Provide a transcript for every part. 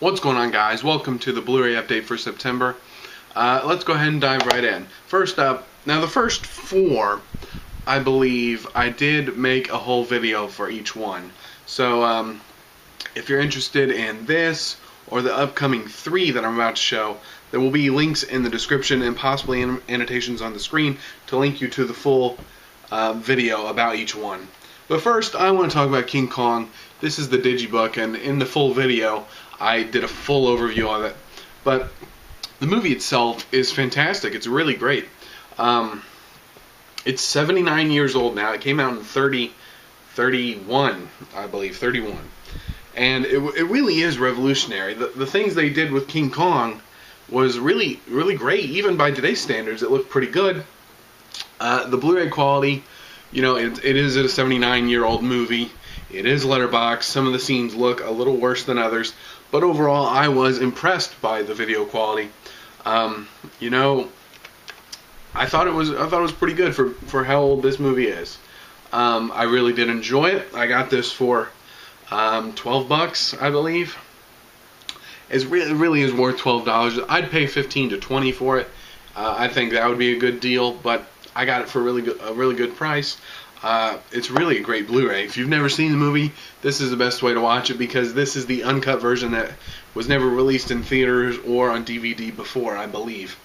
What's going on, guys? Welcome to the Blu-ray update for September. Let's go ahead and dive right in. First up, now the first four, I believe, I did make a whole video for each one. So if you're interested in this or the upcoming three that I'm about to show, there will be links in the description and possibly annotations on the screen to link you to the full video about each one. But first, I want to talk about King Kong. This is the digibook, and in the full video, I did a full overview of it. But the movie itself is fantastic. It's really great. It's 79 years old now. It came out in 31, I believe, 31. And it really is revolutionary. The things they did with King Kong was really great. Even by today's standards, it looked pretty good. The Blu-ray quality, you know, it is a 79-year-old movie. It is letterbox. Some of the scenes look a little worse than others, but overall, I was impressed by the video quality. You know, I thought it was pretty good for how old this movie is. I really did enjoy it. I got this for $12, I believe. It really is worth $12. I'd pay $15 to $20 for it. I think that would be a good deal, but I got it for a really good price. It's really a great Blu-ray. If you've never seen the movie, this is the best way to watch it, because this is the uncut version that was never released in theaters or on DVD before, I believe.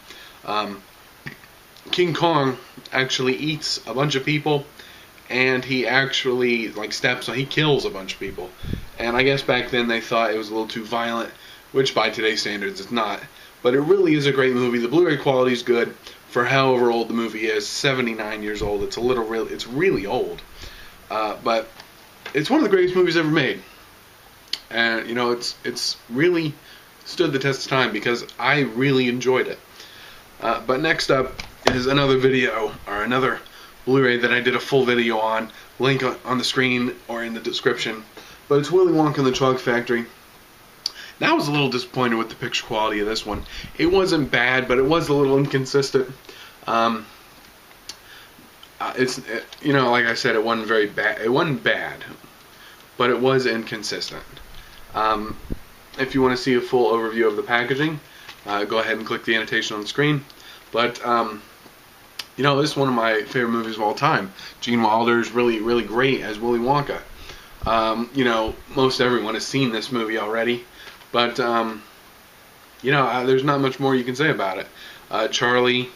King Kong actually eats a bunch of people, and he actually he kills a bunch of people. And I guess back then they thought it was a little too violent, which by today's standards it's not. But it really is a great movie. The Blu-ray quality is good for however old the movie is. 79 years old. It's really old. But it's one of the greatest movies ever made. And you know, it's really stood the test of time because I really enjoyed it. But next up is another video, or another Blu-ray that I did a full video on. Link on the screen or in the description. But it's Willy Wonka and the Chocolate Factory. Now, I was a little disappointed with the picture quality of this one. It wasn't bad, but it was a little inconsistent. You know, like I said, it wasn't very bad. It wasn't bad, but it was inconsistent. If you want to see a full overview of the packaging, go ahead and click the annotation on the screen. But you know, this is one of my favorite movies of all time. Gene Wilder's really great as Willy Wonka. You know, most everyone has seen this movie already. But, you know, there's not much more you can say about it. Charlie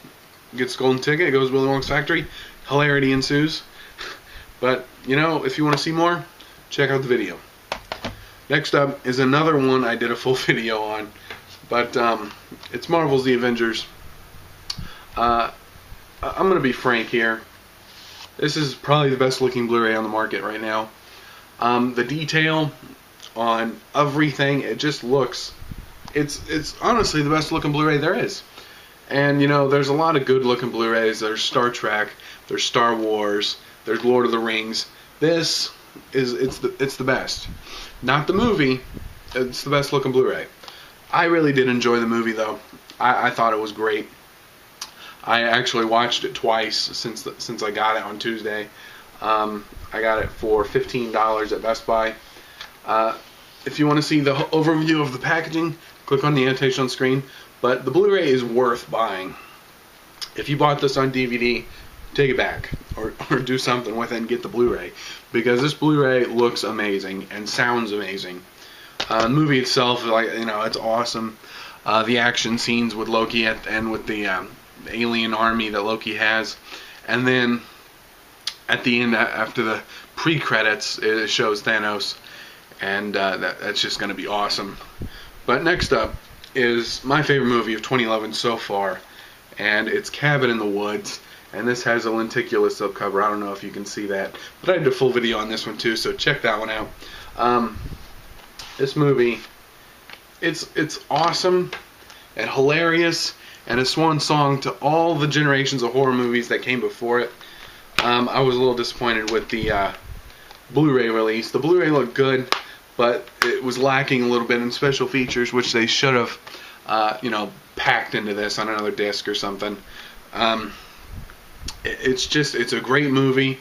gets golden ticket, goes to Willy Wonka's factory. Hilarity ensues. But, you know, if you want to see more, check out the video. Next up is another one I did a full video on. But, it's Marvel's The Avengers. I'm going to be frank here. This is probably the best looking Blu-ray on the market right now. The detail on everything, it just looks, it's honestly the best looking Blu-ray there is. And you know, there's a lot of good looking Blu-rays. There's Star Trek, there's Star Wars, there's Lord of the Rings. This is it's the best. Not the movie, it's the best looking Blu-ray. I really did enjoy the movie though. I thought it was great. I actually watched it twice since I got it on Tuesday. I got it for $15 at Best Buy. If you want to see the overview of the packaging, click on the annotation on the screen. But the Blu-ray is worth buying. If you bought this on DVD, take it back or do something with it and get the Blu-ray, because this Blu-ray looks amazing and sounds amazing. The movie itself, you know, it's awesome. The action scenes with Loki and with the alien army that Loki has, and then at the end, after the pre-credits, it shows Thanos. And that's just going to be awesome. But next up is my favorite movie of 2011 so far, and it's Cabin in the Woods. And this has a lenticular subcover. I don't know if you can see that, but I did a full video on this one too, so check that one out. This movie, it's awesome and hilarious, and a swan song to all the generations of horror movies that came before it. I was a little disappointed with the Blu-ray release. The Blu-ray looked good, but it was lacking a little bit in special features, which they should have, you know, packed into this on another disc or something. It's a great movie.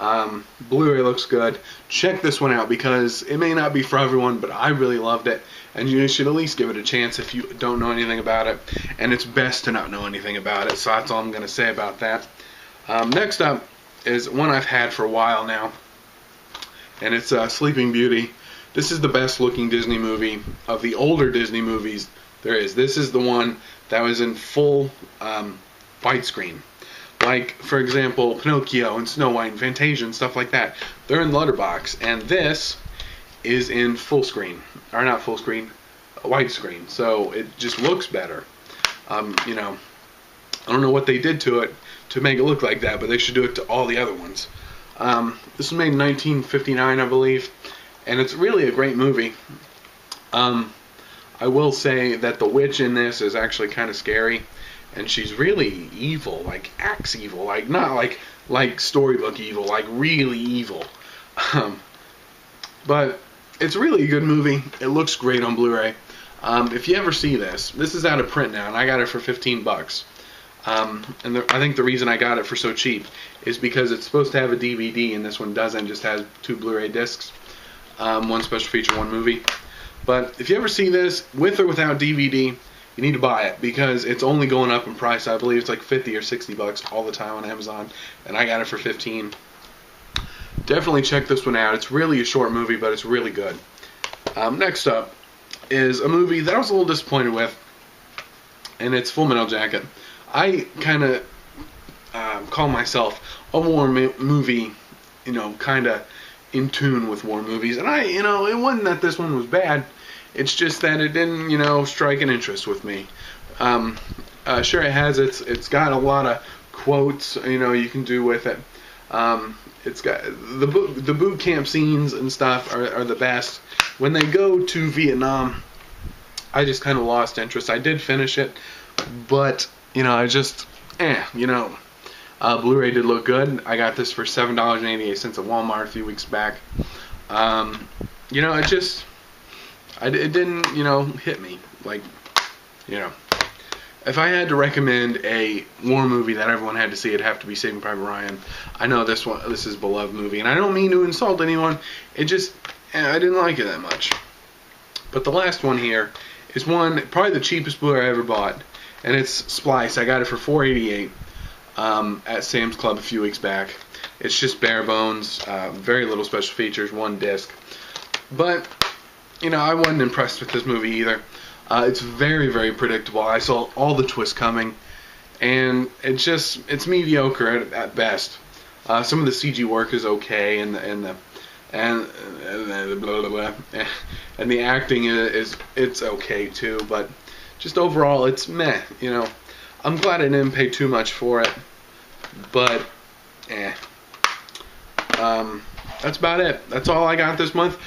Blu-ray looks good. Check this one out because it may not be for everyone, but I really loved it, and you should at least give it a chance if you don't know anything about it. And it's best to not know anything about it, so that's all I'm going to say about that. Next up is one I've had for a while now, and it's Sleeping Beauty. This is the best looking Disney movie of the older Disney movies there is. This is the one that was in full widescreen. Like, for example, Pinocchio and Snow White and Fantasia and stuff like that. They're in letterbox, and this is in full screen. Or not full screen, widescreen. So it just looks better. You know, I don't know what they did to it to make it look like that, but they should do it to all the other ones. This was made in 1959, I believe, and it's really a great movie. I will say that the witch in this is actually kind of scary. And she's really evil, like axe evil, like not like storybook evil, like really evil. But it's really a good movie. It looks great on Blu-ray. If you ever see this is out of print now, and I got it for $15. And I think the reason I got it for so cheap is because it's supposed to have a DVD, and this one doesn't. Just has 2 Blu-ray discs, one special feature, 1 movie. But if you ever see this with or without DVD, you need to buy it because it's only going up in price. I believe it's like $50 or $60 all the time on Amazon, and I got it for $15. Definitely check this one out. It's really a short movie, but it's really good. Next up is a movie that I was a little disappointed with, and it's Full Metal Jacket. I kind of call myself a war movie, you know, kind of in tune with war movies, and you know, it wasn't that this one was bad. It's just that it didn't, you know, strike an interest with me. Sure, it has it's got a lot of quotes, you know, you can do with it. It's got the boot camp scenes and stuff are the best. When they go to Vietnam, I just kind of lost interest. I did finish it, but you know, I just, you know, Blu-ray did look good. I got this for $7.88 at Walmart a few weeks back. You know, it didn't, you know, hit me. Like, you know, if I had to recommend a war movie that everyone had to see, it'd have to be Saving Private Ryan. I know this is a beloved movie, and I don't mean to insult anyone. It just, I didn't like it that much. But the last one here is probably the cheapest Blu-ray I ever bought, and it's Splice. I got it for $4.88 at Sam's Club a few weeks back. It's just bare bones, very little special features, 1 disc. But you know, I wasn't impressed with this movie either. It's very, very predictable. I saw all the twists coming, and it's mediocre at best. Some of the CG work is okay, and the blah, blah, blah, and the acting it's okay too. But just overall, it's meh. You know, I'm glad I didn't pay too much for it, but that's about it. That's all I got this month.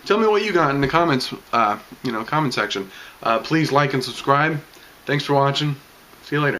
Tell me what you got in the comments, you know, comment section. Please like and subscribe. Thanks for watching. See you later.